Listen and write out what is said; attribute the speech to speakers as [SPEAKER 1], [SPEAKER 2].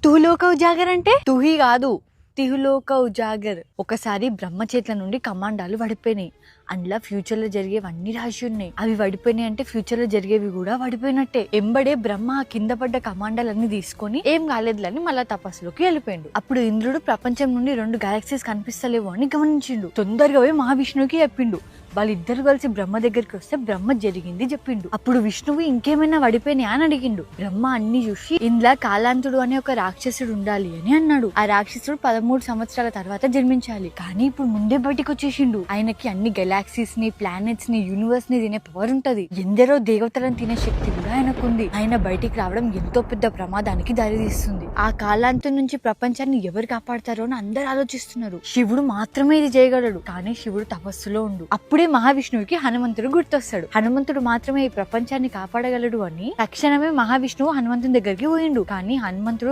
[SPEAKER 1] తుహులోక ఉజాగర్ అంటే తుహి కాదు, తిహులోక ఉజాగర్. ఒకసారి బ్రహ్మ చేతుల నుండి కమాండాలు పడిపోయినాయి. అందులో ఫ్యూచర్ లో జరిగేవన్నీ రాసి ఉన్నాయి. అవి పడిపోయినాయి అంటే ఫ్యూచర్ లో జరిగేవి కూడా పడిపోయినట్టే. ఎంబడే బ్రహ్మ కింద పడ్డ కమాండాలన్నీ తీసుకొని ఏం కాలేదులని మళ్ళా తపస్సులోకి వెళ్ళిపోయిండు. అప్పుడు ఇంద్రుడు ప్రపంచం నుండి 2 గెలాక్సీస్ కనిపిస్తలేవు అని గమనించిండు. తొందరగా పోయి మహావిష్ణువుకి చెప్పిండు. వాళ్ళిద్దరు కలిసి బ్రహ్మ దగ్గరికి వస్తే బ్రహ్మ జరిగింది చెప్పిండు. అప్పుడు విష్ణువు ఇంకేమైనా పడిపోయినాయా అని అడిగిండు. బ్రహ్మ అన్ని చూసి ఇందులో కాలాంతుడు అనే ఒక రాక్షసుడు ఉండాలి అని అన్నాడు. ఆ రాక్షసుడు 13 సంవత్సరాల తర్వాత జన్మించాలి, కానీ ఇప్పుడు ముందే బయటికి వచ్చేసిండు. ఆయనకి అన్ని గెలాక్సీస్ ని, ప్లానెట్స్ ని, యూనివర్స్ ని తినే పవర్ ఉంటది. ఎందరో దేవతలను తినే శక్తి కూడా ఆయనకుంది. ఆయన బయటికి రావడం ఎంతో పెద్ద ప్రమాదానికి దారితీస్తుంది. ఆ కాలాంతం నుంచి ప్రపంచాన్ని ఎవరు కాపాడతారో అని అందరు ఆలోచిస్తున్నారు. శివుడు మాత్రమే ఇది చేయగలడు, కానీ శివుడు తపస్సులో ఉండు. అప్పుడే మహావిష్ణువుకి హనుమంతుడు గుర్తొస్తాడు. హనుమంతుడు మాత్రమే ఈ ప్రపంచాన్ని కాపాడగలడు అని తక్షణమే మహావిష్ణువు హనుమంతుని దగ్గరికి పోయిండు. కానీ హనుమంతుడు